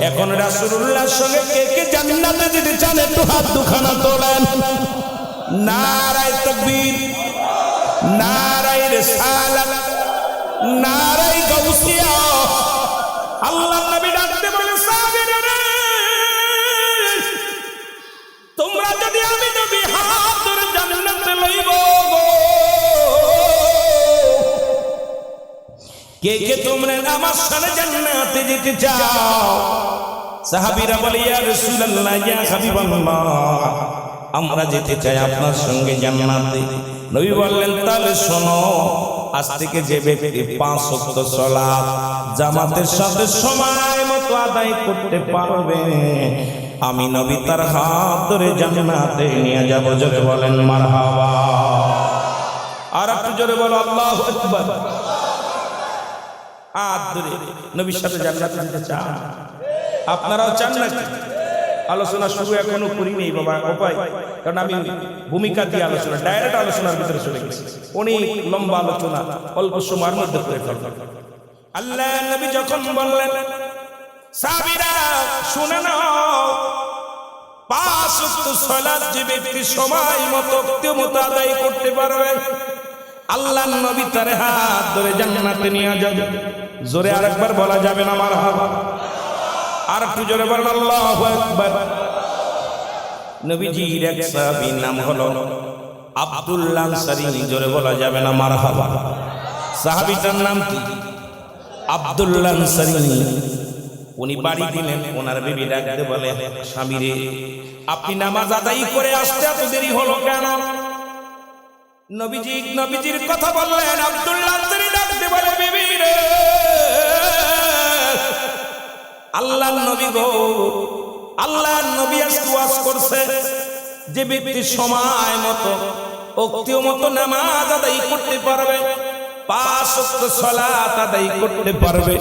এখন রাসূলুল্লাহর সঙ্গে কে কে জান্নাতে যেতে চান একটু হাত দুখানা তোলেন। নারায়ে তাকবীর, নারায়ে রিসালাত, নারায়ে গাউসিয়া। আল্লাহর নবী ডাকতে বলে, সাহাবীরা রে, তোমরা যদি আমি নবী হাত ধরে জান্নাতে লইব গো, কে কে তোমরা আমার সাথে জান্নাতে যেতে চাও? সাহাবীরা বলে, ইয়া রাসূলুল্লাহ, ইয়া হাবিবাল্লাহ, আমরা যেতে চাই আপনার সঙ্গে জান্নাতে। নবী বললেন, তাহলে শোনো, আজ থেকে যে ব্যক্তি 5 ওয়াক্ত সালাত জামাতের সাথে সময় মতো আদায় করতে পারবে, আমি নবী তার হাত ধরে জান্নাতে নিয়ে যাব। জোরে বলেন মারহাবা। আর একটু জোরে বলো আল্লাহু আকবার। হাত ধরে নবীর সাথে জান্নাতে যেতে চান? আপনারাও চান নাকি? আলোচনা শুরু এখনো করিনি বাবা, উপায়, কারণ আমি ভূমিকা দিয়ে আলোচনা, ডাইরেক্ট আলোচনার ভিতরে চলে গেছি। অনেক লম্বা আলোচনা অল্প সময়ের মধ্যে করে ফেলব। আল্লাহ নবী যখন বললেন, সাহাবীরা শুনে নাও, 5 ওয়াক্ত সালাত যে ব্যক্তি সময় মতো আদায় করতে পারবে, আল্লাহ নবী তার হাত ধরে জান্নাতে নিয়ে যাবে। জোরে আরেকবার বলা যাবে না মারহাবা? আর একটু জোরে বলেন আল্লাহু আকবার। নবীজির এক সাহাবীর নাম হলো আব্দুল্লাহ আনসারী। জোরে বলা যাবে না মারহাবা? সাহাবীটার নাম কি? আব্দুল্লাহ আনসারী। উনি বাড়ি দিলেন, ওনার বিবি ডাকতে বলে, স্বামী রে, আপনি নামাজ আদায় করে আসতে এত দেরি হলো কেন? নবীজির কথা বললেন। আব্দুল্লাহ আনসারী ডাকতে বলে, বিবি রে, আল্লাহর নবী গো, আল্লাহর নবী আজকে ওয়াজ করছে, যে ব্যক্তি সময় মতো ওক্ত মতো নামাজ আদায় করতে পারবে, 5 ওয়াক্ত সালাত আদায় করতে পারবে,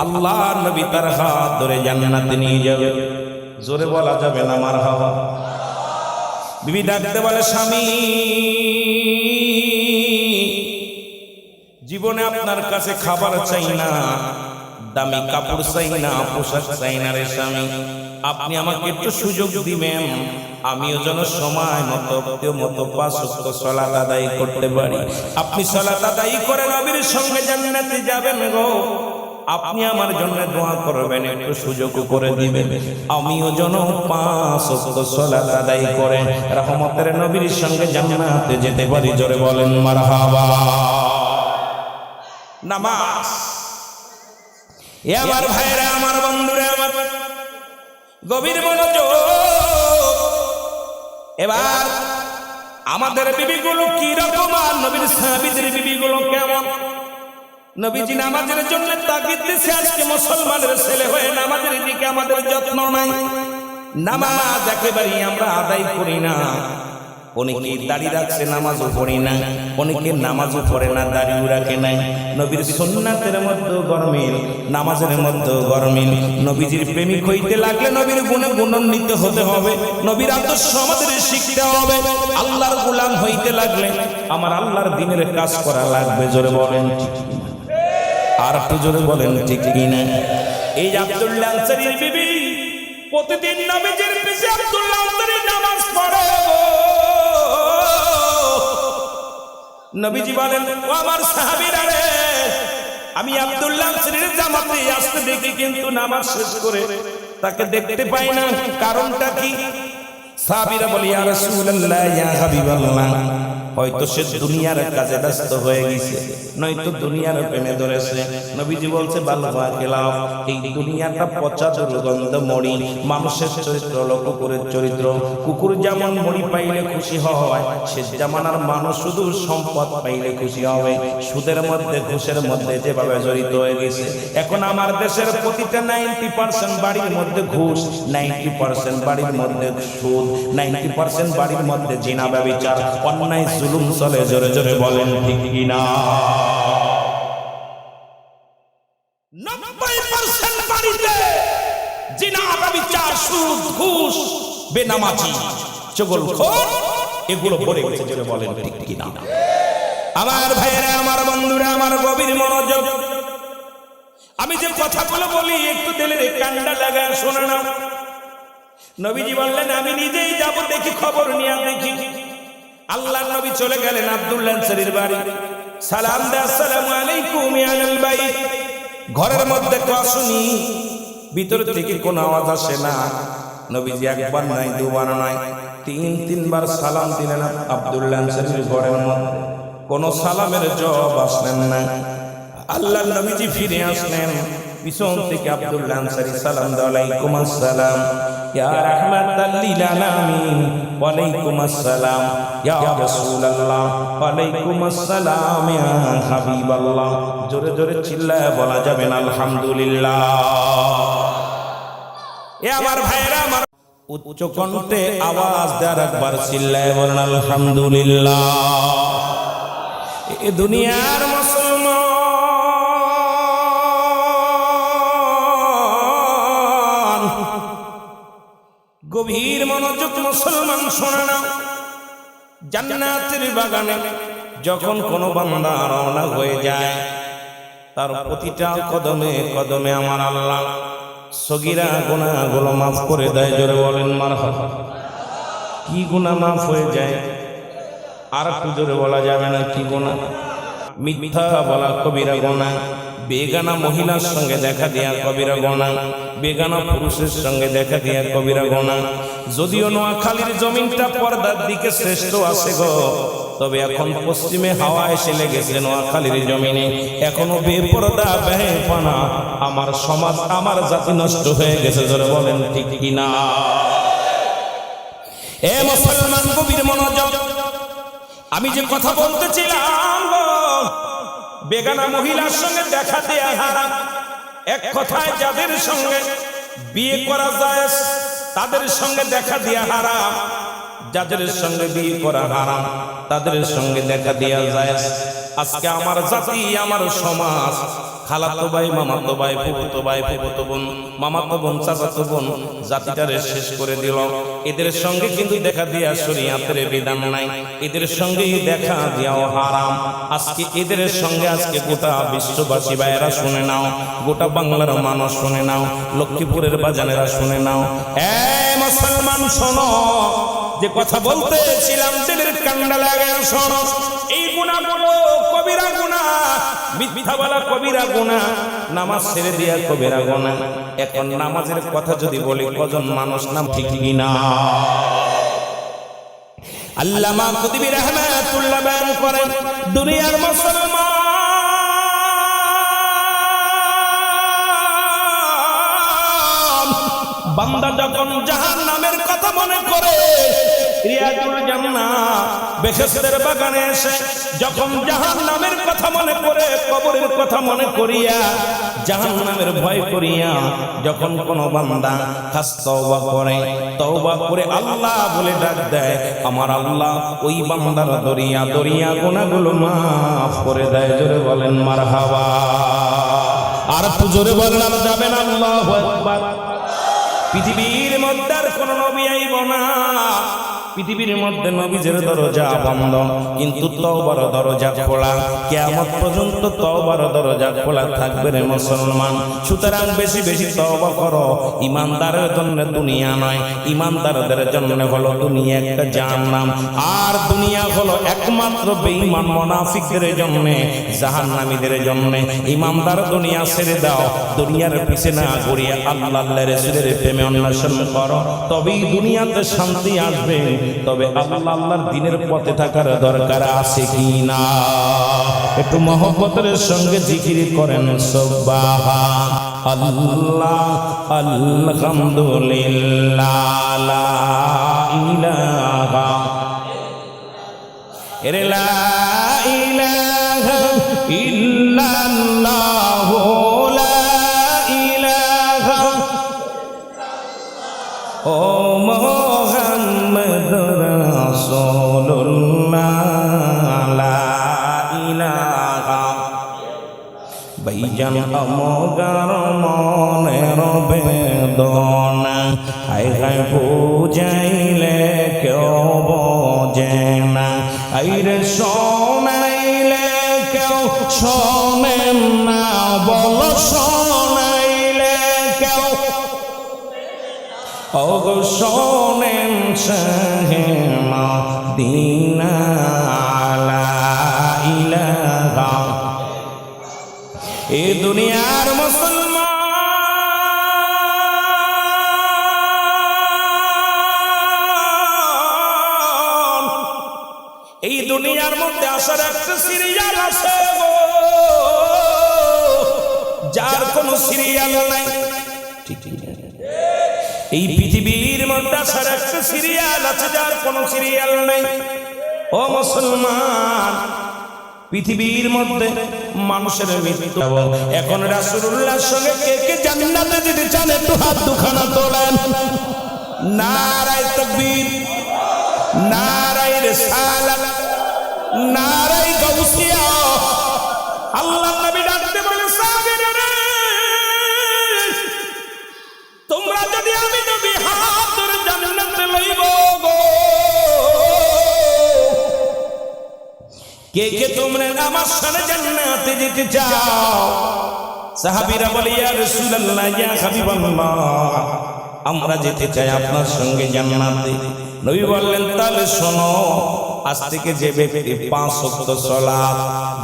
আল্লাহর নবী তার হাত ধরে জান্নাতে নিয়ে যাবে। জোরে বলা যাবে না মারহাবা? বিবি ডাকতে বলে, স্বামী, জীবনে আপনার কাছে খাবার চাই না, দামি কাপড় চাই না, পোশাক চাই না রে স্বামী, আপনি আমাকে একটু সুযোগ দিবেন, আমিও যেন সময় মতো 5 ওয়াক্ত সালাত আদায় করতে পারি। আপনি সালাত আদায় করে নবীর সঙ্গে জান্নাতে যাবেন গো, আপনি আমার জন্য দোয়া করবেন, একটু সুযোগ করে দিবেন, আমিও যেন 5 ওয়াক্ত সালাত আদায় করে রহমতের নবীর সঙ্গে জান্নাতে যেতে পারি। জোরে বলেন মারহাবা। নামাজ, এ আমার ভাইরা, আমার বন্ধুরা, আমার গভীর মনোযোগ। এবার আমাদের বিবিগুলো কি রকম আর নবীর সাহাবীদের বিবিগুলো কেমন? নবীজি নামাজের জন্য তাগিদ দিয়েছে। আজকে মুসলমানের ছেলে হয়ে নামাজের দিকে আমাদের যত্ন নাই, নামাজ একেবারেই আমরা আদায় করি না। অনেকে দাড়ি রাখছে, নামাজও পড়ে না, অনেকে নামাজও পড়ে না, দাড়িও রাখে নাই। নবীর সুন্নাতের মধ্যে গরমিল, নামাজের মধ্যে গরমিল। নবীজির প্রেমিক হইতে লাগলে নবীর গুণে গুণান্বিত হতে হবে, নবীর আদর্শ আমাদের শিখতে হবে। আল্লাহর গোলাম হইতে লাগলে আমার আল্লাহর দ্বীনের কাজ করা লাগবে। জোরে বলেন ঠিক কি? আর একটু জোরে বলেন ঠিক কি না? এই আব্দুল্লাহ আনসারীর বিবি প্রতিদিন নবীজির পিছে আব্দুল্লাহ আনসারী নামাজ পড়ে। নবীজি বলেন, ও আমার সাহাবীরা রে, আমি আব্দুল্লাহ আনসারীর জামাতে আসতে দেখি, কিন্তু নামাজ শেষ করে তাকে দেখতে পাই না, কারণটা কি? সাহাবীরা বলে, ইয়া রাসূলুল্লাহ, ইয়া হাবিবাল্লাহ, হয়তো সে দুনিয়ার কাজে ব্যস্ত হয়ে গেছে, নয়তো দুনিয়ার প্রেমে ধরেছে। নবীজি বলছে, বাল্লা খেলাও, এই দুনিয়াটা পচা দুর্গন্ধ মরি, মানুষের চরিত্র হলো কুকুরের চরিত্র। কুকুর যেমন মরি পাইলে খুশি হয়, সে জামানার মানুষ শুধু সম্পদ পাইলে খুশি হবে। সুদের মধ্যে, ঘুষের মধ্যে যেভাবে জড়িত হয়ে গেছে, এখন আমার দেশের প্রতিটা 90% বাড়ির মধ্যে ঘুষ, 90% বাড়ির মধ্যে সুদ, 90% বাড়ির মধ্যে জিনা, ব্যভিচার, অন্যায় জুলুম চলে। জোরে জোরে বলেন ঠিক কিনা? 90% বাড়িতে জিনা, ব্যভিচার, সুদ, ঘুষ, বেনামাজি, চগলখোর, এগুলো ভরে গেছে। জোরে বলেন ঠিক কিনা? আমার ভাইয়েরা, আমার বন্ধুরা, আমার গভীর মনোযোগ। আমি যে কথাগুলো বলি একটু দিলের কান্ডা লাগা শোনা নাও। নবীজি বললেন আমি নিজেই যাব, দেখি খবর নিয়ে দেখি। আল্লাহর নবী চলে গেলেন আব্দুল্লাহ আনসারীর বাড়ি। সালাম দে, আসসালামু আলাইকুম ইয়া আহলাল বাইত। ঘরের মধ্যে কথা শুনি, ভিতর থেকে কোনো আওয়াজ আসে না। নবীজি একবার নাই, দুবার নাই, তিনবার সালাম দিলেন আব্দুল্লাহ আনসারীর ঘরের মধ্যে। কোন সালামের জবাব আসলেন না। আল্লাহর নবীজি ফিরে আসলেন, পিছন থেকে আব্দুল্লাহ আনসারী সালাম দেন, ওয়ালাইকুম আসসালাম ইয়া রাহমাতাল লিল আলামিন। ওয়ালাইকুম আসসালাম ইয়া রাসূলুল্লাহ। ওয়ালাইকুম আসসালাম ইয়া হাবিবাল্লাহ। জোরে জোরে চিল্লায় বলা যাবে না আলহামদুলিল্লাহ। এ আমার ভাইরা, আমার উচ্চ কণ্ঠে আওয়াজ দেওয়ার একবার চিল্লায় বলেন আলহামদুলিল্লাহ। এ দুনিয়ার মুসলমান, গভীর মনোযোগ মুসলমান শোনা না। জান্নাতের বাগানে যখন কোনো বান্দা রওনা হয়ে যায়, তার প্রতিটা কদমে কদমে আমার আল্লাহ সগীরা গুনাহগুলো মাফ করে দেয়। জোরে বলেন মারহাবা। কি গুনাহ মাফ হয়ে যায়? আর একটু জোরে বলা যাবে না কি গুনাহ? মিথ্যা বলা কবিরা গুনাহ, বেগানা মহিলার সঙ্গে দেখা দেয়া কবিরা গুনাহ, বেগানা পুরুষের সঙ্গে দেখা দেয়া কবিরা গুনাহ। যদিও নোয়াখালীর জমিনটা পর্দার দিকে শ্রেষ্ঠ আছে গো, তবে এখন পশ্চিমে হাওয়া এসে লেগেছে নোয়াখালীর জমিনে। এখনো বেপরদা বেহায়াপনা, আমার সমাজ আমার জাতি নষ্ট হয়ে গেছে। জোরে বলেন ঠিক কিনা? এ মুসলমান গভীর মনোযোগ, আমি যে কথা বলতেছিলাম, বেগানা মহিলার সঙ্গে দেখা দেয়া হারাম। এক কথায় যাদের সঙ্গে বিয়ে করা যায় তাদের সঙ্গে দেখা দেয়া হারাম, যাদের সঙ্গে বিয়ে করা হারাম তাদের সঙ্গে দেখা দেয়া যায়। আজকে আমার জাতি, আমার সমাজ, খালাতো ভাই, মামাতো ভাই, ফুফুতো ভাই, ফুফুতো বোন, মামাতো বোন, চাচাতো বোন, জাতিটারে শেষ করে দিল। এদের সঙ্গে কিন্তু দেখা দেয়া শরীয়তের বিধান নাই, এদের সঙ্গে দেখা দেওয়া হারাম। আজকে এদের সঙ্গে আজকে গোটা বিশ্ববাসী ভাইয়েরা শুনে নাও, গোটা বাংলার মানুষ শুনে নাও, লক্ষ্মীপুরের বাজানেরা শুনে নাও। এ মুসলমান শোনো, যে কথা বলতেছিলাম দিলের কান্ডা লাগে শোনো। এই গুনাহগুলো কবিরা গুনাহ, মিথ্যা বলা কবিরা গুনাহ, নামাজ ছেড়ে দিয়া কবিরা গুনাহ। এখন নামাজের কথা যদি বলি, কজন মানুষ নাম ঠিক কিনা? আল্লামা কুতুবী রাহমাতুল্লাহ বয়ান করেন, দুনিয়ার মুসলমান বান্দা যখন জাহান্নামের কথা মনে করে, রিয়াজুল জান্নাহ বেহেশতের বাগানে এসে যখন জাহান্নামের কথা মনে করে, কবরের কথা মনে করিয়া, জাহান্নামের ভয় করিয়া যখন কোনো বান্দা খাস তওবা করে, তওবা করে আল্লাহ বলে ডাক দেয়, আমার আল্লাহ ওই বান্দার দরিয়া দরিয়া গুনাহগুলো মাফ করে দেয়। জোরে বলেন মারহাবা। আর একটু জোরে বলেন আর যাবেন আল্লাহু আকবার। পৃথিবীর মধ্যে আর কোন নবী আইব না, পৃথিবীর মধ্যে নবীদের দরজা বন্ধ, কিন্তু তওবার দরজা খোলা। কিয়ামত পর্যন্ত তওবার দরজা খোলা থাকবে রে মুসলমান। সুতরাং বেশি বেশি তওবা করো। ইমানদারের জন্য দুনিয়া নয়, ইমানদারদের জন্য হলো দুনিয়া একটা জাহান্নাম, আর দুনিয়া হলো একমাত্র বেঈমান মুনাফিকদের জন্য, জাহান্নামীদের জন্য। ইমানদার দুনিয়া ছেড়ে দাও, দুনিয়ার পিছে না ঘুরিয়ে আল্লাহ রাসূলের প্রেমে অন্বেষণ করো, তবেই দুনিয়াতে শান্তি আসবে। তবে আল্লাহ আল্লাহর দ্বীনের পথে থাকার দরকার আছে কি না? একটু মহব্বতের সঙ্গে জিকির করেন সুবহানাল্লাহ, আলহামদুলিল্লাহ, লা ইলাহা ইল্লাল্লাহ, লা ইলাহা ও ভাইজান আমগার মনের বেদনা, হায় হায় বুঝাইলে কেউ বোঝে না, আইরে শোনাইলে কেউ শোনেন না বলো শোনাইলে কেউ ওগো শোনেন শাহে মদিনা লা ইলাহা এ দুনিয়ার মুসলমান এই দুনিয়ার মধ্যে আসার একটা সিরিয়াল আছে গো, যার কোনো সিরিয়াল নাই। এই পৃথিবীর মধ্যে আসার একটা সিরিয়াল আছে, যার কোনো সিরিয়াল নাই। ও মুসলমান, পৃথিবীর মধ্যে মানুষের মৃত্যু। এখন রাসূলুল্লাহর সঙ্গে কে কে জান্নাতে যেতে চান একটু হাত দুখানা তোলেন। নারায়ে তাকবীর, নারায়ে রিসালাত, নারায়ে গাউসিয়া। আল্লাহ নবী ডাকতে বলে সাহাবীরা, তোমরা যদি আমি নবী হাত ধরে জান্নাতে লইব গো, কে কে তোমরা আমার সাথে জান্নাতে যেতে চাও? সাহাবীরা বলে ইয়া রাসূলুল্লাহ, ইয়া হাবিবাল্লাহ, আমরা যেতে চাই আপনার সঙ্গে জান্নাতে। নবী বললেন তাহলে শোনো, আজ থেকে যে ব্যক্তি 5 ওয়াক্ত সালাত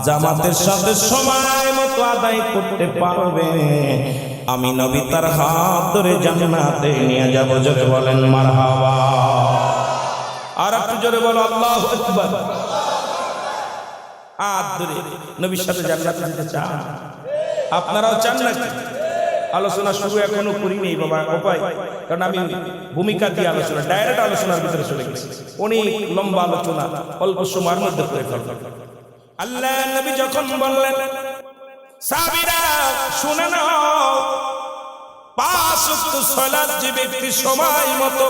জামাতের সাথে সময় মতো আদায় করতে পারবে, আমি নবী তার হাত ধরে জান্নাতে নিয়ে যাব। জোরে বলেন মারহাবা। আর একটু জোরে বলো আল্লাহু আকবার। হাত ধরে নবীর সাথে জান্নাতে যেতে চান? আপনারাও চান নাকি? আলোচনা শুরু এখনো করিনি বাবা, উপায়, কারণ আমি ভূমিকা দিয়ে আলোচনা, ডাইরেক্ট আলোচনার ভিতরে চলে গেছি। অনেক লম্বা আলোচনা অল্প সময়ের মধ্যে করে ফেলব। আল্লাহ নবী যখন বললেন সাহাবীরা শুনে নাও, 5 ওয়াক্ত সালাত যে ব্যক্তি সময় মতো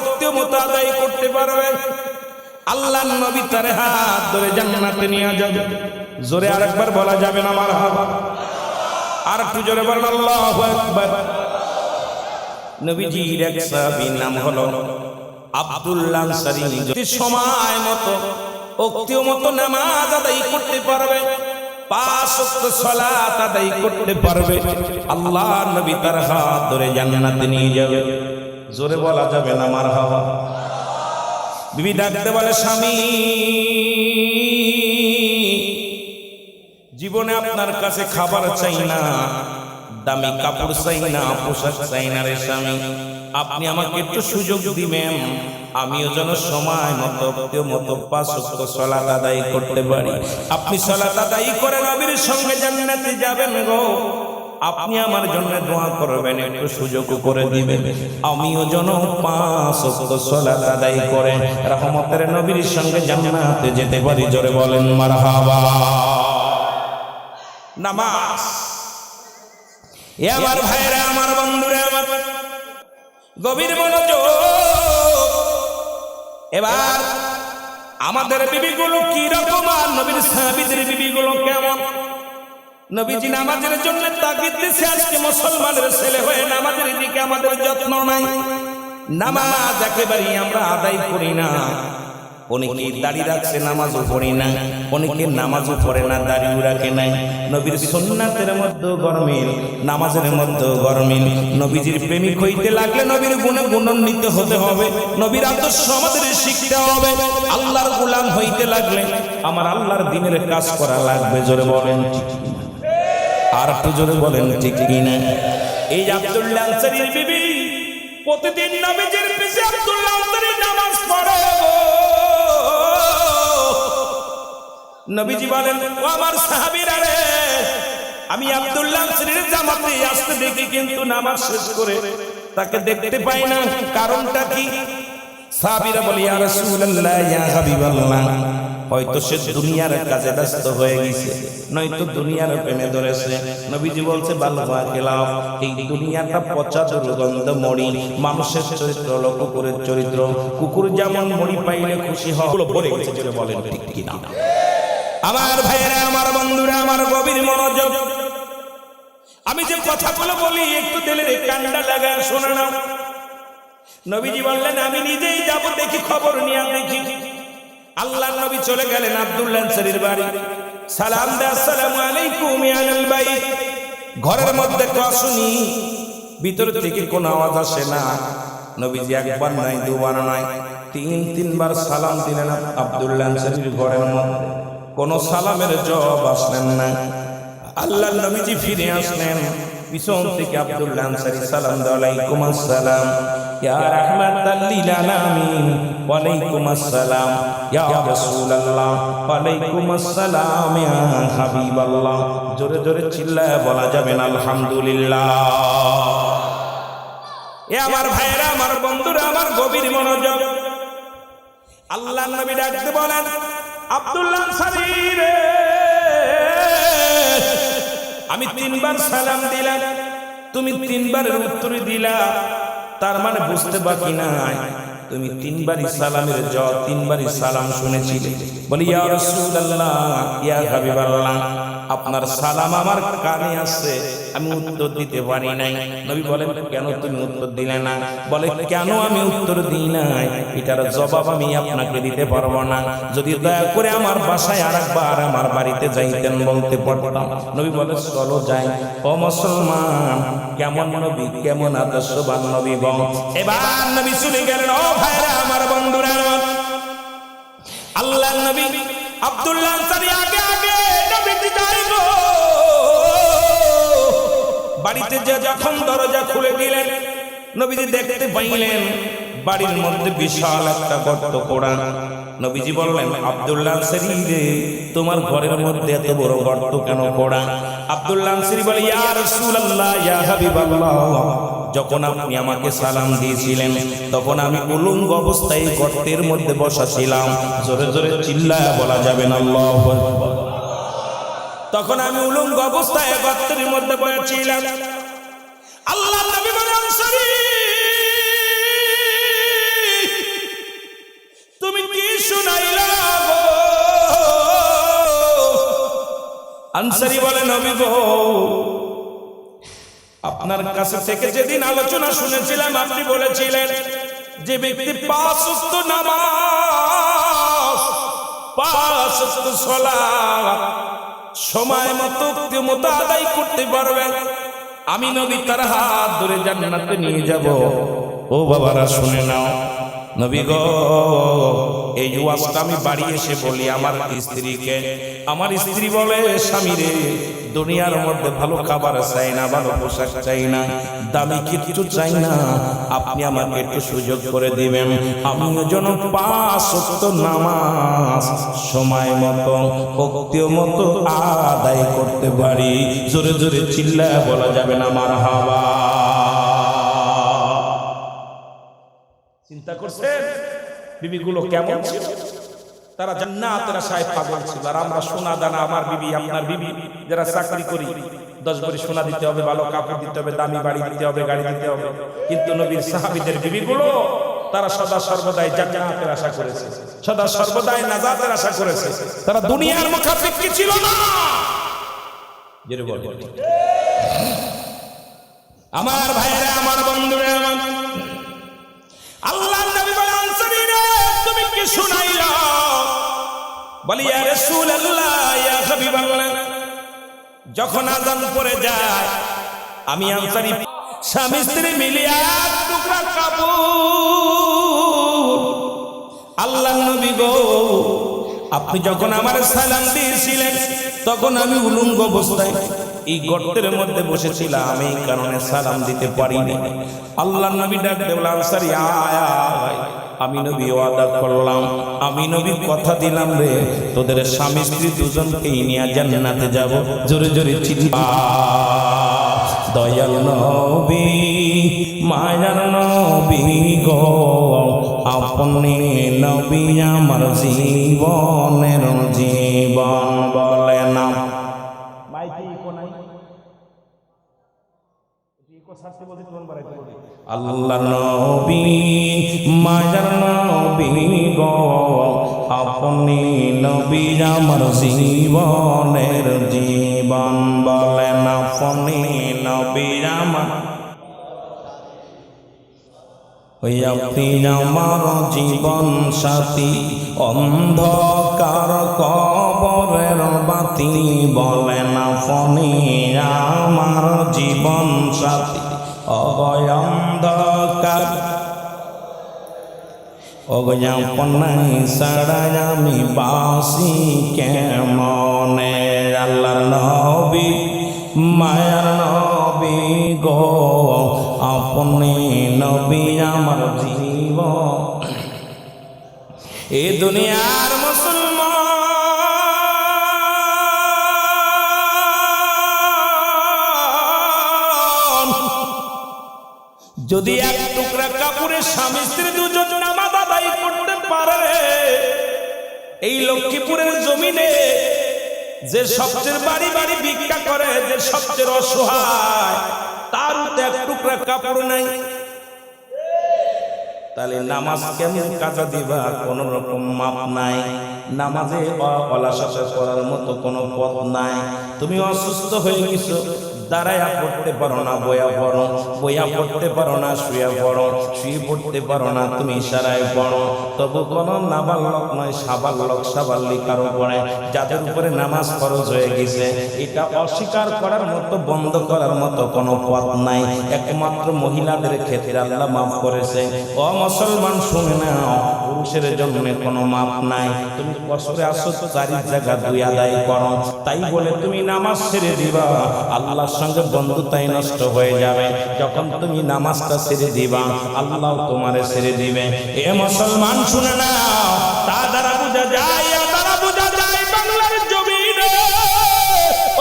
আদায় করতে পারবে, আল্লাহ নবী তার হাত ধরে জান্নাতে নিয়ে যাবে। জোরে আরেকবার বলা যাবে না মারহাবা? আর একটু জোরে বলেন আল্লাহু আকবার। নবীজির এক সাহাবীর নাম হলো আব্দুল্লাহ আনসারী। যদি সময় মতো ওয়াক্তের মতো নামাজ আদায় করতে পারবে, 5 ওয়াক্ত সালাত আদায় করতে পারবে, আল্লাহ নবী তার হাত ধরে জান্নাতে নিয়ে যাবে। জোরে বলা যাবে না মারহাবা? বিবি ডাকতে বলে স্বামী, জীবনে আপনার কাছে খাবার চাই না, দামি কাপড় চাই না, পোশাক চাই না রে স্বামী, আপনি আমাকে একটু সুযোগ দিবেন, আমিও যেন সময় মতো 5 ওয়াক্ত সালাত আদায় করতে পারি। আপনি সালাত আদায় করে নবীর সঙ্গে জান্নাতে যাবেন গো, আপনি আমার জন্য দোয়া করবেন, একটু সুযোগ করে দিবেন, আমিও যেন 5 ওয়াক্ত সালাত আদায় করে রহমতের নবীর সঙ্গে জান্নাতে যেতে পারি। জোরে বলেন মারহাবা। নামাজ, এ আমার ভাইরা, আমার বন্ধুরা, আমার গভীর মনোযোগ। এবার আমাদের বিবিগুলো কি রকম, আর নবীর সাহাবীদের বিবিগুলো কেমন? নবীজি নামাজের জন্য তাগিদ দিয়েছে। আজকে মুসলমানের ছেলে হয়ে নামাজের দিকে আমাদের যত্ন নাই, নামাজ একেবারেই আমরা আদায় করি না। অনেকে দাড়ি রাখছে, নামাজও পড়ি না, অনেকে নামাজও পড়ে না, দাড়িও রাখে নাই। নবীর সুন্নাতের মধ্যে গরমিল, নামাজের মধ্যে গরমিল। নবীজির প্রেমিক হইতে লাগলে নবীর গুণে গুণান্বিত হতে হবে, নবীর আদর্শ আমাদের শিখতে হবে। আল্লাহর গোলাম হইতে লাগলে আমার আল্লাহর দ্বীনের কাজ করা লাগবে। জোরে বলেন ঠিক কিনা? আর একটু জোরে বলেন ঠিক কিনা? এই আব্দুল্লাহ আনসারীর বিবি প্রতিদিন নবীজির পিছে আব্দুল্লাহ আনসারী নামাজ পড়ে। নবীজি বলেন, ও আমার সাহাবীরা রে, আমি আব্দুল্লাহ আনসারীর জামাতে আসতে দেখি, কিন্তু নামাজ শেষ করে তাকে দেখতে পাই না, কারণটা কি? সাহাবীরা বলে ইয়া রাসূলুল্লাহ, ইয়া হাবিবাল্লাহ, হয়তো সে দুনিয়ার কাজে ব্যস্ত হয়ে গেছে, নয়তো দুনিয়ার প্রেমে ধরেছে। নবীজি বলছে বাল্লা খেলাও, এই দুনিয়াটা পচা দুর্গন্ধ মরি, মানুষের চরিত্র হলো কুকুরের চরিত্র, কুকুর যেমন মরি পাইলে খুশি হলো ভরে গেছে। যেটা বলেন ঠিক কিনা? আমার ভাইয়েরা, আমার বন্ধুরা, আমার গভীর মনোযোগ। আমি যে কথাগুলো বলি একটু দিলের কান্ডা লাগায় শোনা না। নবীজি বললেন আমি নিজেই যাব, দেখি খবর নিয়ে দেখি। আল্লাহর নবী চলে গেলেন আব্দুল্লাহ আনসারীর বাড়ি। সালাম দে আসসালামু আলাইকুম ইয়া আহলাল বাইত। ঘরের মধ্যে কথা শুনি, ভিতর থেকে কোনো আওয়াজ আসে না। নবীজি একবার নাই, দুবার নাই, তিনবার সালাম দিলেন আব্দুল্লাহ আনসারীর ঘরের মধ্যে। কোন সালামের জবাব আসলেন না। আল্লাহর নবীজি ফিরে আসলেন, পিছন থেকে আব্দুল্লাহ আনসারী সালাম দেন, ওয়ালাইকুম আসসালাম ইয়া রাহমাতাল লিল আলামিন, ওয়ালাইকুম আসসালাম ইয়া রাসূলুল্লাহ, ওয়ালাইকুম আসসালাম ইয়া হাবিবাল্লাহ। জোরে জোরে চিল্লায় বলা যাবে না আলহামদুলিল্লাহ। এ আমার ভাইরা, আমার বন্ধুরা, আমার গভীর মনোযোগ। আল্লাহর নবী ডাকতে বলেন, আব্দুল্লাহ আনসারী রে, আমি তিনবার সালাম দিলাম, তুমি তিনবারের উত্তর দিলা, তার মানে বুঝতে বাকি নাই তুমি তিনবারই সালামের জবাব, তিনবারই সালাম শুনেছিলে। বলি ইয়া রাসূলুল্লাহ, ইয়া হাবিবাল্লাহ, আপনার সালাম আমার কানে আসছে, আমি উত্তর দিতে পারি নাই। নবী বলেন, কেন তুমি উত্তর দিলে না? বলে, কেন আমি উত্তর দিই নাই এটার জবাব আমি আপনাকে দিতে পারবো না। যদি দয়া করে আমার বাসায় আরেকবার আমার বাড়িতে যাইতেন বলতে পারতাম। নবী বলে, চলো যাই। ও মুসলমান, কেমন নবী, কেমন আদর্শবান নবী গো। এবার নবী চলে গেলেন। ও ভাইরা, আমার বন্ধুরা, আল্লাহর নবী আব্দুল্লাহ আনসারী আগে আগে নবীজি যাই গো। বাড়িতে যে যখন দরজা খুলে দিলেন, নবীজি দেখতে পাইলেন বাড়ির মধ্যে বিশাল একটা গর্ত করা। নবীজি বললেন, আব্দুল্লাহ আনসারী রে, তোমার ঘরের মধ্যে এত বড় গর্ত কেন করা? আব্দুল্লাহ আনসারী বলে, ইয়া রাসূলুল্লাহ, ইয়া হাবিবাল্লাহ, যখন আপনি আমাকে সালাম দিয়েছিলেন তখন আমি উলঙ্গ অবস্থায় গর্তের মধ্যে বসা ছিলাম। জোরে জোরে চিল্লায় বলা যাবে না আল্লাহু আকবার। তখন আমি উলঙ্গ অবস্থায় গর্তের মধ্যে বসেছিলাম। আল্লাহর নবী বলে, আনসারী তুমি কি শুনাইলা গো? আনসারী বলে, নবী গো, আপনার কাছে থেকে যেদিন আলোচনা শুনেছিলাম, আপনি বলেছিলেন যে ব্যক্তি 5 ওয়াক্ত নামাজ, 5 ওয়াক্ত সালাত সময় মতো আদায় করতে পারবে, আমি নবী তার হাত ধরে জান্নাতে নিয়ে যাব। ও বাবারা, শুনে নাও। নবী গো, এই ওয়াজটা আমি বাড়ি এসে বলি আমার স্ত্রীকে। আমার স্ত্রী বলে, স্বামী রে, দুনিয়ার মধ্যে ভালো খাবার চাই না, ভালো পোশাক চাই না, দামি কিছু চাই না, আপনি আমাকে একটু সুযোগ করে দিবেন, আমিও যেন 5 ওয়াক্ত নামাজ সময় মতো, ভক্তির মতো আদায় করতে পারি। জোরে জোরে চিল্লায় বলা যাবে না মারহাবা। চিন্তা করছেন বিবিগুলো কেমন ছিল? তারা জান্নাতের আশায় পাগল ছিল। আর আমরা সোনা দানা, আমার বিবি, আপনার বিবি যারা চাকরি করি, 10 ভরি সোনা দিতে হবে, ভালো কাপড় দিতে হবে, দামি বাড়ি দিতে হবে, গাড়ি দিতে হবে। কিন্তু নবীর সাহাবীদের বিবিগুলো, তারা সদা সর্বদাই জান্নাতের আশা করেছে, সদা সর্বদাই নাজাতের আশা করেছে। তারা দুনিয়ার মুখাপেক্ষী ছিল না। জেরে বল। আমার ভাইরা, আমার বন্ধুরা, আল্লাহর নবী বলে, আনসারী রে, তুমি কি শুনাইলা? বলি, ইয়া রাসূলুল্লাহ, ইয়া হাবিবাল্লাহ, যখন আযান পড়ে যায়, আমি আনসারী স্বামী স্ত্রী মিলিয়া টুকরা কাপড়, আল্লাহর নবী গো, আপনি যখন আমার সালাম দিয়েছিলেন তখন আমি উলঙ্গ অবস্থায় এই গর্তের মধ্যে বসেছিলাম, এই কারণে সালাম দিতে পারিনি। আল্লাহর নবী ডাক দেওয়া, আনসারী আয় আয়, আমি নবী ওয়াদা করলাম, আমি নবী কথা দিলাম রে, তোদের স্বামী স্ত্রী দুজনকেই নিয়ে জান্নাতে যাব। জোরে জোরে চিল্লা। দয়াল নবী, মায়ার নবী গো, আপনি নবী আমার জীবনের জীবন। বলে না আল্লাহ নবী, মায়ার নবী গো, আপনি নবী আমার জীবনের জীবন। বলেন, আপনি নবী আমার। ওই আপনি আমার জীবন সাথী, অন্ধকার কবরের বাতি, বলেন আপনি আমার জীবন সাথী, অভয় অন্ধকার অগয়াপনাই ছাড়াই আমি বাসি কেমনে। আল্লাহর নবী মায়ার নবী গো, আপনি নবী আমার জীবন। এই দুনিয়ার মুসলমান যদি এক টুকরা কাপড়ের স্বামী স্ত্রী দুজন নামাজ আদায় করতে পারে, এই লক্ষ্মীপুরের জমিনে যে সবচেয়ে বাড়ি বাড়ি ভিক্ষা করে, যে সবচেয়ে অসহায়, তার এক টুকরা কাপড় নাই, তাহলে নামাজ কেমন কাজা দিবা? কোন রকম মাপ নাই। নামাজে অলসতা করার মতো কোনো পথ নাই। তুমি অসুস্থ হয়ে গেছো, দাঁড়ায়া পড়তে পারো না, বয়া পড়ো, বয়া পড়তে পারো না, শুয়ে পড়ো, শুয়ে পড়তে পারো না, তুমি ইশারায় পড়ো, তবু কোনো নাবালক নয়, সাবালক সাবালিকার উপরে যাদের উপরে নামাজ ফরজ হয়ে গেছে, এটা অস্বীকার করার মতো, বন্ধ করার মতো কোনো পথ নাই। একমাত্র মহিলাদের ক্ষেত্রে আল্লাহ মাফ করেছে। ও মুসলমান শুনে নাও, পুরুষের জন্য কোনো মাপ নাই। তুমি বছরে আসো, চারি জায়গা দুই আদায় করো, তাই বলে তুমি নামাজ ছেড়ে দিবা, আল্লাহর সঙ্গে বন্ধুতাই নষ্ট হয়ে যাবে। যখন তুমি নামাজটা ছেড়ে দিবা, আল্লাহ তোমারে ছেড়ে দিবে। এ মুসলমান শুনে নাও, তা দ্বারা বোঝা যায়, দ্বারা বোঝা যায় বাংলার জমিনে,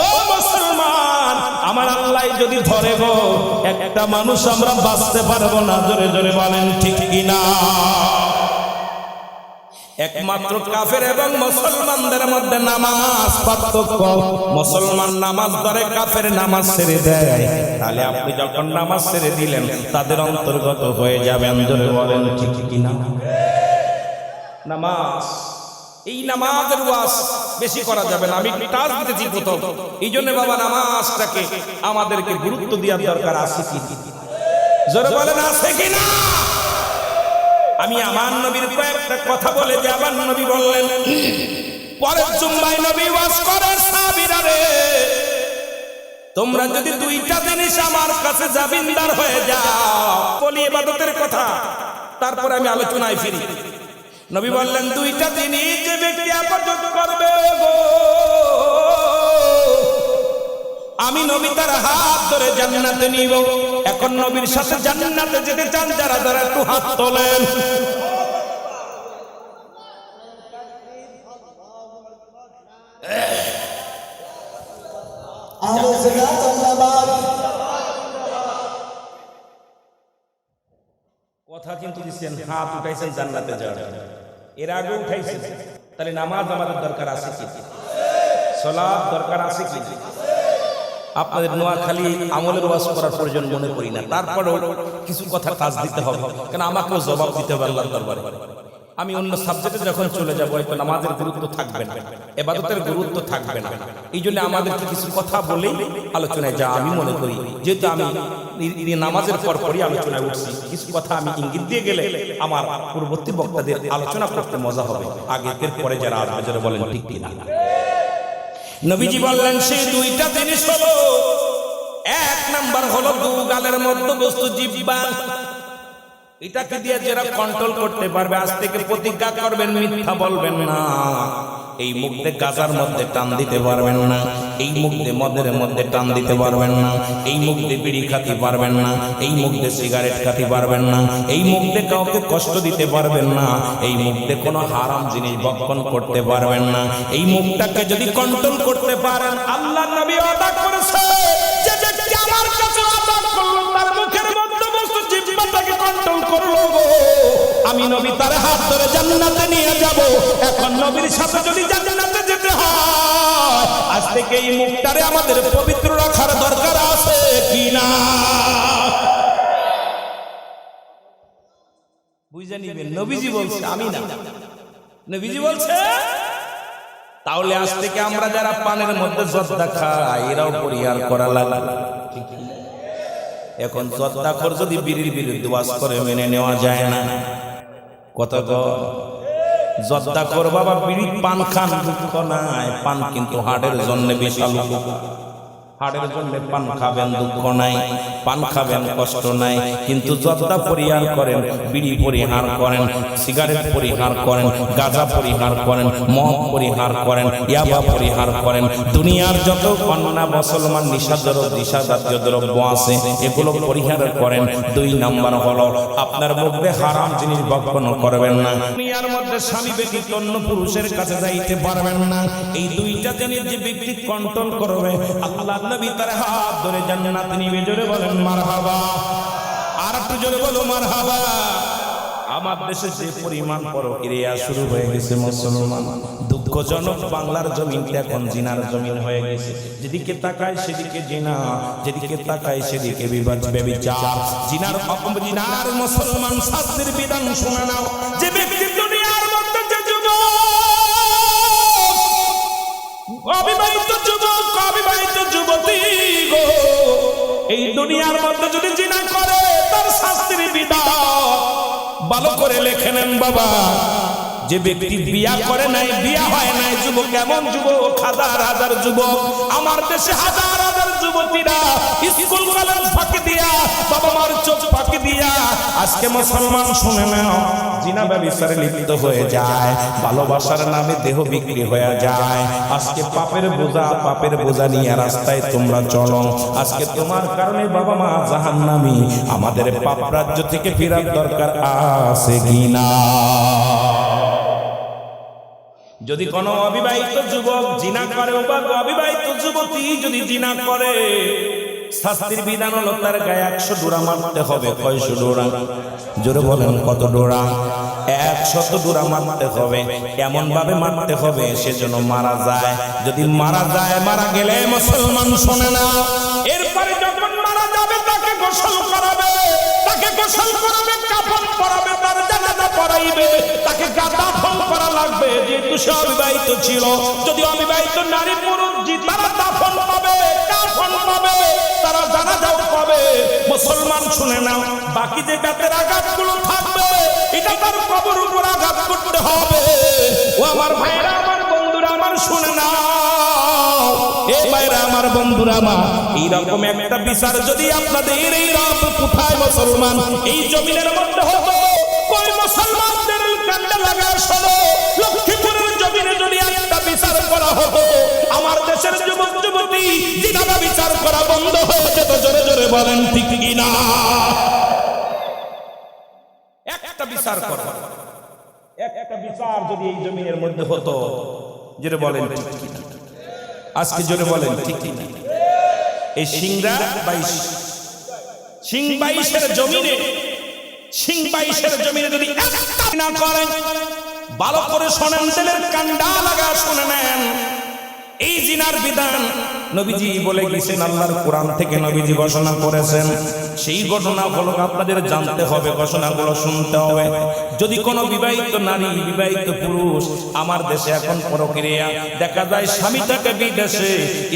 ও মুসলমান, আমার আল্লাহ যদি ধরে গো, একটা মানুষ আমরা বাঁচতে পারবো না। জোরে জোরে বলেন ঠিক কিনা? একমাত্র কাফের এবং মুসলমানদের মধ্যে নামাজ পার্থক্য। মুসলমান নামাজ ধরে, কাফের নামাজ ছেড়ে দেয়। তাহলে আপনি যখন নামাজ ছেড়ে দিলেন, তাদের অন্তর্গত হয়ে যাবেন। জোরে বলেন ঠিক কিনা? নামাজ, এই নামাজের ওয়াজ বেশি করা যাবে না, আমি টাচ দিতেছি প্রথম। এই জন্য বাবা নামাজটাকে আমাদেরকে গুরুত্ব দেওয়ার দরকার আছে কি? জোরে বলেন আছে কিনা? আমি আমার নবীর কয়েকটা কথা বলে যে, আমার নবী বললেন, পরের জুম্মায় নবী ওয়াজ করে, সাহাবীরা রে, তোমরা যদি দুইটা জিনিস আমার কাছে জামিনদার হয়ে যাও, বলি ইবাদতের কথা, তারপরে আমি আলোচনায় ফিরি। নবী বললেন, দুইটা জিনিস যে ব্যক্তি ইবাদত করবে গো, আমি নবী তার হাত ধরে জান্নাতে নিব। এখন নবীর সাথে জান্নাতে যেতে চান যারা, যারা একটু হাত তোলেন। কথা কিন্তু দিচ্ছেন, হাত উঠাইছেন জান্নাতে যাওয়ার, এর আগে উঠাইছেন। তাহলে নামাজ আমাদের দরকার আছে কি? সালাত দরকার আছে কি? আপনাদের নোয়াখালী আমলের ওয়াজ করার প্রয়োজন মনে করি না, তারপরেও কিছু কথা কাজ দিতে হবে, কারণ আমাকেও জবাব দিতে হবে আল্লাহর দরবারে। আমি অন্য সাবজেক্টে যখন চলে যাবো, হয়তো নামাজের গুরুত্ব থাকবে না, ইবাদতের গুরুত্ব থাকবে না। এই জন্য আমাদেরকে কিছু কথা বলেই আলোচনায় যা আমি মনে করি, যেহেতু আমি নামাজের পর পরই আলোচনায় উঠছি, কিছু কথা আমি ইঙ্গিত দিয়ে গেলে আমার পূর্ববর্তী বক্তাদের আলোচনা করতে মজা হবে। আগের পরে যারা আসবে, যারা বলেন ঠিক কিনা? নবীজি বললেন, সেই দুইটা জিনিস হলো, এক নাম্বার হলো দুগালের মধ্যবস্তু জিহ্বা। এটাকে দিয়ে যারা কন্ট্রোল করতে পারবে, আজ থেকে প্রতিজ্ঞা করবেন মিথ্যা বলবেন না। এই মুখ দিয়ে গাজার মধ্যে টান দিতে পারবেন না, এই মুখ দিয়ে মদের মধ্যে টান দিতে পারবেন না, এই মুখ দিয়ে বিড়ি খাতে পারবেন না, এই মুখ দিয়ে সিগারেট খাতে পারবেন না, এই মুখ দিয়ে কাউকে কষ্ট দিতে পারবেন না, এই মুখ দিয়ে কোনো হারাম জিনিস ভক্ষণ করতে পারবেন না। এই মুখটাকে যদি কন্ট্রোল করতে পারেন, আল্লাহ নবী ওয়াদা করেছে যে ব্যক্তি আমার কাছে ওয়াদা করলো, তার মুখের মধ্যবস্তু জিহ্বাটাকে কন্ট্রোল করলো গো, আমি নবী তার হাত ধরে জান্নাতে নিয়ে যাব। এখন নবীর সাথে যদি জান্নাতে যেতে হয়, আজ থেকে এই মুখটারে আমাদের পবিত্র রাখার দরকার আছে কিনা? বুঝে নিবেন, নবীজি বলছে, আমি না, নবীজি বলছে। তাহলে আজ থেকে আমরা যারা পানের মধ্যে জর্দা খাই, এরাও পরিহার করা লাগবে। এখন জর্দাখোর যদি বিড়ির বিরুদ্ধে ওয়াজ করে মেনে নেওয়া যায় না। কত জর্দাখোর বাবা বিড়ি পান খান, দুঃখ নাই, পান কিন্তু হাড়ের জন্য বিশাল উপকার। হাড়ের জন্য পান খাবেন, দুঃখ নাই, পান খাবেন, কষ্ট নাই, কিন্তু জর্দা পরিহার করেন, বিড়ি পরিহার করেন, সিগারেট পরিহার করেন, গাঁজা পরিহার করেন, মদ পরিহার করেন, ইয়াবা পরিহার করেন, দুনিয়ার যত অন্য মুসলমান নিশা জাতীয় দ্রব্য আছে এগুলো পরিহার করেন। 2 নাম্বার হলো আপনার মধ্যে হারাম জিনিস ভক্ষণ করবেন না। দুনিয়ার মধ্যে স্বামী ব্যতীত অন্য পুরুষের কাছে যাইতে পারবেন না। এই 2টা জিনিস যে ব্যক্তি কন্ট্রোল করবে, আল্লাহ নবী তার হাত ধরে জান্নাতে নিয়ে জোরে বলেন মারহাবা। আর একটু জোরে বলো মারহাবা। আমার দেশে যে পরিমাণ পরকীয়া শুরু হয়ে গেছে মুসলমান, দুঃখজনক বাংলার জমিনটা এখন জিনার জমিন হয়ে গেছে। যেদিকে তাকায় সেদিকে জিনা, যেদিকে তাকায় সেদিকে ব্যভিচার। জিনার মুসলমান শাস্ত্রের বিধান শুনে নাও। যে ব্যক্তি দুনিয়ার মধ্যে যে যুবক, অবিবাহিত যুবক, অবিবাহিত যুবতী গো, এই দুনিয়ার মধ্যে যদি জিনা করে তার শাস্ত্রের বিধান ভালো করে লেখে নেন বাবা। যে ব্যক্তি বিয়া করে নাই, বিয়া হয় নাই, যুবক, এমন যুবক হাজার হাজার যুবক আমার দেশে, হাজার হাজার যুবতীরা স্কুল কলেজ ফাঁকি দিয়া, বাবা মার চোখ ফাঁকি দিয়া আজকে মুসলমান শুনে নাও জিনা ব্যভিচারে লিপ্ত হয়ে যায়, ভালোবাসার নামে দেহ বিক্রি হয়ে যায়। আজকে পাপের বোঝা নিয়ে রাস্তায় তোমরা চলো। আজকে তোমার কারণে বাবা মা জাহান্নামী। আমাদের পাপ রাজ্য থেকে ফেরার দরকার আছে কিনা? যদি কোনো অবিবাহিত যুবক জিনা করে বা অবিবাহিত যুবতী যদি জিনা করে, শাস্তির বিধান হলো তার গায়ে 100 ডোরা মারতে হবে। কয়শো ডোরা? জোরে বলেন কত ডোরা? 100 ডোরা মারতে হবে। এমন ভাবে মারতে হবে সেজন্য মারা যায়। যদি মারা যায়, মারা গেলে মুসলমান শোনে না, এরপরে যখন মারা যাবে তাকে গোসল করাবে, তাকে গোসল করাবে, কাফন পরাবে, তার জানাজা পড়াইবে, তাকে দাফন করা লাগবে। যেহেতু সে অবিবাহিত ছিল, যদি অবিবাহিত নারী পুরুষ তারা দাফন পাবে, কাফন পাবে, তারা জানাজাও পাবে। মুসলমান শুনে নাও, বাকি যে গাতের আঘাতগুলো থাকবে এটা তার কবর উপর আঘাত করতে হবে। ও আমার ভাইরা, আমার বন্ধুরা আমার, শুনে নাও, এই ভাইরা আমার, বন্ধুরা আমার, এইরকম একটা বিচার যদি আপনাদের এই রাত কোথায় মুসলমান এই জমিনের মধ্যে হতো, কোন মুসলমানদের কান্দে লাগা শোনো, লক্ষ্মীপুরের জমিনে যদি একটা বিচার করা হতো, আমার দেশের যুবক যুবতী জিনা বিচার করা বন্ধ হয়ে যেত। জোরে জোরে বলেন ঠিক কিনা? একটা বিচার করা, একটা বিচার যদি এই জমিনের মধ্যে হতো, জোরে বলেন ঠিক কিনা? আজকে জোরে বলেন ঠিক কিনা? এই সিংড়া 22 জমিনে, সিং 22 জমিনে যদি একটা না করেন, ভালো করে শোনেন, তেলের কান্ডা লাগা শুনে নেন। এই জিনার বিধান নবীজি বলে গেছেন, আল্লাহর কোরআন থেকে নবীজি ঘোষণা করেছেন। সেই ঘটনাগুলো আপনাদের জানতে হবে, ঘোষণাগুলো শুনতে হবে। যদি কোনো বিবাহিত নারী, বিবাহিত পুরুষ, আমার দেশে এখন পরকীয়া দেখা যায়, স্বামী থাকে বিদেশে,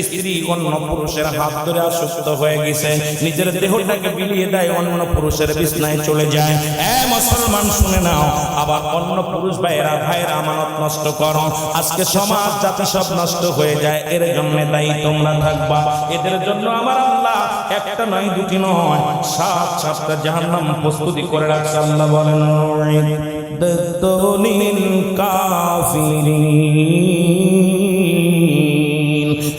স্ত্রী অন্য পুরুষের হাত ধরে আসক্ত হয়ে গেছে, নিজের দেহটাকে বিলিয়ে দেয়, অন্য পুরুষের বিছনায় চলে যায়। মুসলমান শুনে নাও, আবার অন্য পুরুষ ভাইয়েরা আমানত নষ্ট করো। আজকে সমাজ জাতি সব নষ্ট হয়ে যায়। এর জন্য দায়ী তোমরা থাকবা। এদের জন্য আমার আল্লাহ একটা নয়, দুটি নয়, 7টা জাহান্নাম প্রস্তুতি করে রাখছে। আল্লাহ বলেন,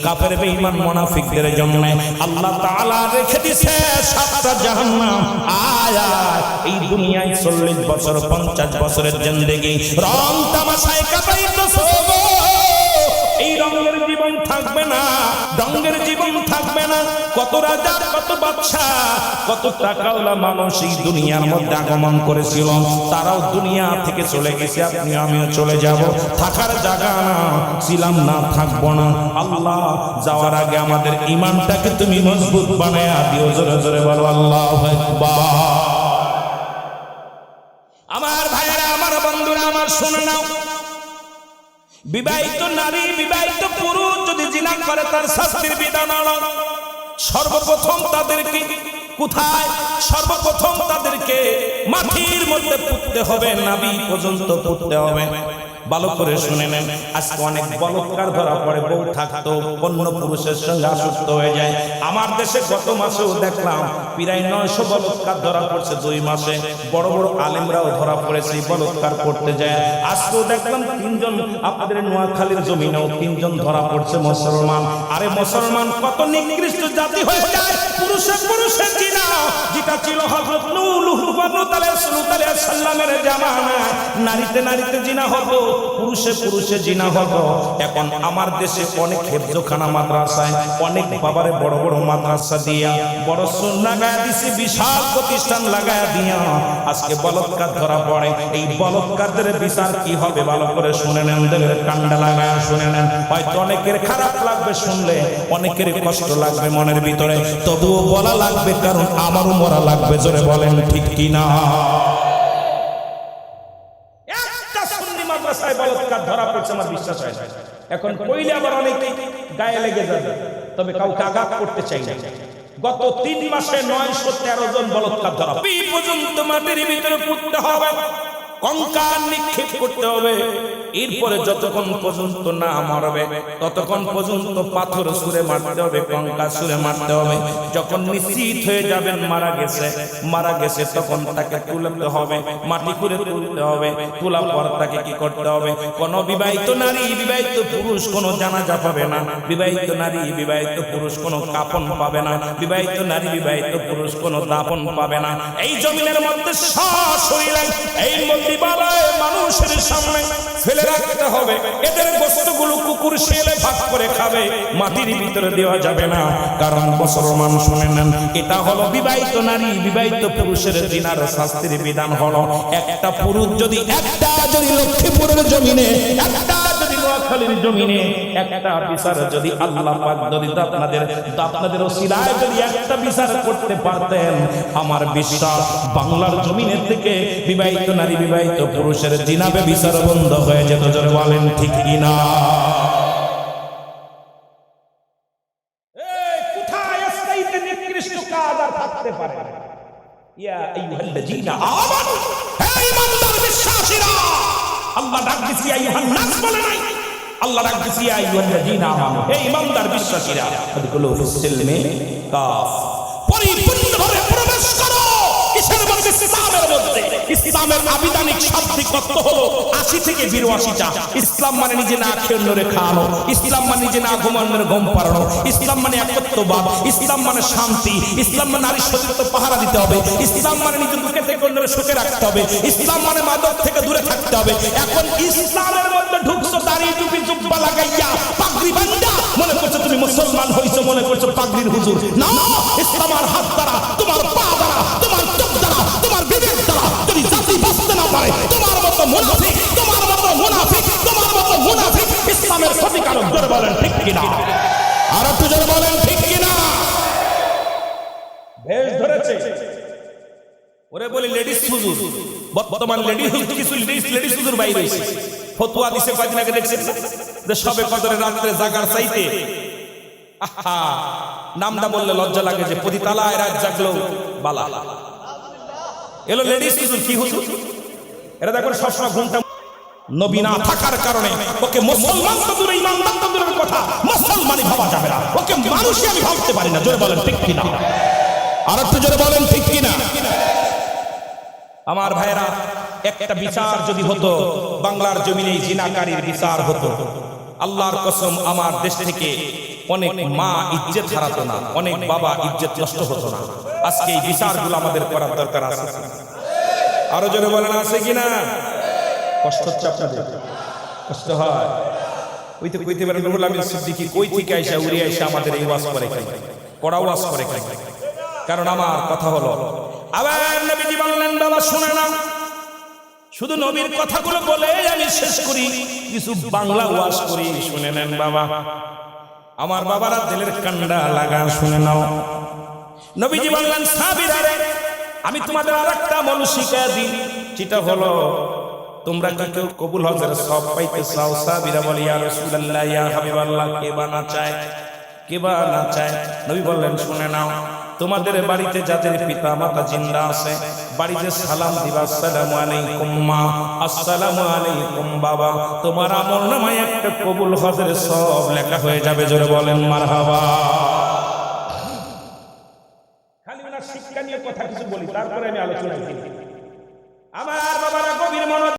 কাফের বেঈমান মুনাফিকদের জন্য আল্লাহ তাআলা রেখে দিয়েছে 7টা জাহান্নাম। আয়া এই দুনিয়ায় 40 বছর 50 বছরের জিন্দেগি রং তামাশায় কাটাইতেছো, এই রঙের জীবন থাকবে না, রঙের জীবন থাকবে না। কত রাজা, কত বাদশা, কত টাকাওয়ালা মানুষ এই দুনিয়ার মধ্যে আগমন করেছিল, তারাও দুনিয়া থেকে চলে গেছে। আপনি আমিও চলে যাব, থাকার জায়গা না, ছিলাম না, থাকবো না। আল্লাহ যাওয়ার আগে আমাদের ঈমানটাকে তুমি মজবুত বানায়া দিও। জোরে জোরে বলো আল্লাহু আকবার। আমার ভাইয়েরা, আমার বন্ধুরা আমার, শুনে নাও, বিবাহিত নারী, বিবাহিত পুরুষ যদি জিনা করে তার শাস্তির বিধান হলো, সর্বপ্রথম তাদেরকে কোথায়? সর্বপ্রথম তাদেরকে মাটির মধ্যে পুঁততে হবে, নাভি পর্যন্ত পুঁততে হবে। ভালো করে শুনে নেন, আজকে অনেক বলৎকার ধরা পড়ে, বউ থাকতো অন্য পুরুষের সঙ্গে আসক্ত হয়ে যায়। আমার দেশে গত মাসেও দেখলাম প্রায় 900 বলৎকার ধরা পড়ছে 2 মাসে। বড় বড় আলেমরাও ধরা পড়েছে বলৎকার করতে যায়। আজকেও দেখলাম 3 জন, আপনাদের নোয়াখালীর জমিনেও 3 জন ধরা পড়ছে মুসলমান। আরে মুসলমান কত নিকৃষ্ট জাতি হয়ে যায়, পুরুষে পুরুষে জিনা, যেটা ছিল হযরত নূহ আলাইহিস সালামের জামানায়, নারীতে নারীতে জিনা হতো, পুরুষে পুরুষে জিনা হতো। এখন আমার দেশে অনেক হেফজখানা মাদ্রাসায় অনেক বাবারে বড় বড় মাদ্রাসা দিয়া বড় সুন্নাহ লাগায়া দিছে, বিশাল প্রতিষ্ঠান লাগায়া দিয়া আজকে বলৎকার ধরা পড়ে। এই বলৎকারদের বিচার কি হবে ভালো করে শুনে নেন, দেবের কান্ডা লাগায়া শুনে নেন। হয়তো অনেকের খারাপ লাগবে শুনলে, অনেকের কষ্ট লাগবে মনের ভিতরে, তবুও বলা লাগবে, কারণ আমারও মরা লাগবে। জোরে বলেন ঠিক কিনা? বলৎকার ধরা পড়ছে আমার বিশ্বাস হয় না। এখন কইলে আবার অনেকে গায়ে লেগে যাবে, তবে কাউকে আঘাত করতে চাই না। গত 3 মাসে 913 জন বলৎকার ধরা পর্যন্ত মাটির ভিতরে পুঁততে হবে, কঙ্কাল নিক্ষেপ করতে হবে। এরপরে যতক্ষণ পর্যন্ত না মরবে ততক্ষণ পর্যন্ত পাথর ছুঁড়ে মারতে হবে, কঙ্কাল ছুঁড়ে মারতে হবে। যখন নিশ্চিত হয়ে যাবেন মারা গেছে তখন তাকে তুলতে হবে, মাটি করে তুলতে হবে। তোলার পর তাকে কি করতে হবে? কোন বিবাহিত নারী বিবাহিত পুরুষ কোনো জানাজা পাবে না, বিবাহিত নারী বিবাহিত পুরুষ কোনো কাফন পাবে না, বিবাহিত নারী বিবাহিত পুরুষ কোনো দাফন পাবে না। এই জমিনের মধ্যে সশরীরে এই মন্দিবালায় মানুষের সামনে ফেলে রাখতে হবে। এদের বস্তুগুলো কুকুর শিয়ালে ভাগ করে খাবে, মাটির ভিতরে দেওয়া যাবে না। কারণ মুসলমান শুনে নেন, এটা হলো বিবাহিত নারী বিবাহিত পুরুষের জিনার শাস্তির বিধান হলো, একটা পুরুষ যদি লক্ষ্মীপুরের জমিনে, একটা যদি নোয়াখালীর জমিনে একটা বিচার যদি আল্লাহ পাক যদি আপনাদের ওসিলায় যদি একটা বিচার করতে পারতেন, আমার বিশ্বাস বাংলার জমিনের থেকে বিবাহিত নারী বিবাহিত পুরুষের জিনাবে বিচার বন্ধ হয়ে যেত। জোরে বলেন ঠিক কিনা? কোথায় আস্তাইতে নিকৃষ্ট কাজ আর থাকতে পারে? ইয়া আইয়ুহাল্লাযীনা আমানু, হে ঈমানদার বিশ্বাসীরা, আল্লাহ ডাক দিছি আইয়ুহান নাস বলে নাই, আল্লাহ ডাক দিছি আইয়ুহাল্লাযীনা আমানু, হে ঈমানদার বিশ্বাসীরা, আদখুলু ফিস সিলমি কাফ, পরিপূর্ণভাবে প্রবেশ করো। কিসের মধ্যে? ইসলামের মধ্যে। ইসলামের আবিধানিক শাব্দিক অর্থ হলো 80 থেকে 82টা। ইসলাম মানে নিজে না খেয়ে অন্যরে খাওয়ানো, ইসলাম মানে নিজে না ঘুমানোর ঘুম পাড়ানো, ইসলাম মানে একত্ববাদ, ইসলাম মানে শান্তি, ইসলাম মানে নারীর সতীত্ব পাহারা দিতে হবে, ইসলাম মানে নিজের বুকে থেকে অন্যরে সুখে রাখতে হবে, ইসলাম মানে মাদক থেকে দূরে থাকতে হবে। এখন ইসলামের মধ্যে ঢুকছো দাড়ি টুপি জুব্বা লাগাইয়া পাগড়ি বাঁধা, মনে করছো তুমি মুসলমান হইছো, মনে করছো পাগড়ির হুজুর। না, ইসলাম আর হাত দ্বারা, তোমার পা দ্বারা, তোমার চোখ দ্বারা, তোমার বিবেক দ্বারা যদি জাতি বাঁচতে না পারে, তোমার মতো মুনাফিক, তোমার মতো মুনাফিক, তোমার মতো মুনাফিক ইসলামের ক্ষতিকারক। জোরে বলেন ঠিক কিনা? আর একটু জোরে বলেন ঠিক কিনা? ভেষ ধরেছে ওরে বলি লেডিস হুজুর, বর্তমান লেডিস হুজুর, কিছু লেডিস হুজুর বাইরে হইছে, ফতোয়া দিছে কয়েকদিন আগে, দেখছেন যে সবে কদরে রাত্রে জাগার চাইতে, আহা নামটা বললে লজ্জা লাগে, যে প্রতি তালায় রাত জাগলো বালা। এলো লেডিস হুজুর। কি হুজুর? এরা দেখুন সবসময় ঘুমটা নবী না থাকার কারণে ওকে মুসলমান তো দূরে, ইমানদার তো দূরের কথা, মুসলমানই ভাবা যাবে না, ওকে মানুষই আমি ভাবতে পারি না। জোরে বলেন ঠিক কিনা? আর একটু জোরে বলেন ঠিক কিনা? আমার ভাইরা, একটা বিচার যদি হতো বাংলার জমিনে, জিনাকারীর বিচার হতো, আল্লাহর কসম আমার দেশ থেকে অনেক মা ইজ্জত হারাতো না, অনেক বাবা ইজ্জত নষ্ট হতো না। আজকে এই বিচারগুলো আমাদের করার দরকার আছে। আরো জোরে বলেন আছে কিনা? কষ্ট হচ্ছে আপনাদের? কষ্ট হয়? ওই তো কইতে পারেন রুহুল আমিন সিদ্দিকী কই থেকে আইসা উড়ে আইসা আমাদের এই ওয়াজ করে খাই, কড়া ওয়াজ করে খাই। কারণ আমার কথা হলো, আবার নবীজি বললেন বাবা শুনে না, শুধু নবীর কথাগুলো বলে আমি শেষ করি, কিছু বাংলা ওয়াজ করি, শুনে নেন বাবা। আমার বাবারা দিলের কান্ডা লাগা শুনে নাও। নবীজি বললেন সাহাবীরা, আমি তোমাদের আরেকটা আমল শিখিয়ে দিই, যেটা হলো তোমরা কি কেউ কবুল হজের সব পাইতে চাও? সাহাবীরা বলে ইয়া রাসূলুল্লাহ, ইয়া হাবিবাল্লাহ, কে বা না চায়, কে বা না চায়? নবী বললেন শুনে নাও, তোমাদের বাড়িতে যাদের পিতা মাতা জিন্দা আছে বাড়িতে সালাম দিবা, আসসালামু আলাইকুম মা, আসসালামু আলাইকুম বাবা। তোমার আমল নামায় একটা কবুল হজের সব লেখা হয়ে যাবে। জোরে বলেন মারহাবা। খালি ওনার শিক্ষা নিয়ে কথা কিছু বলি, তারপরে আমি আলোচনা করি।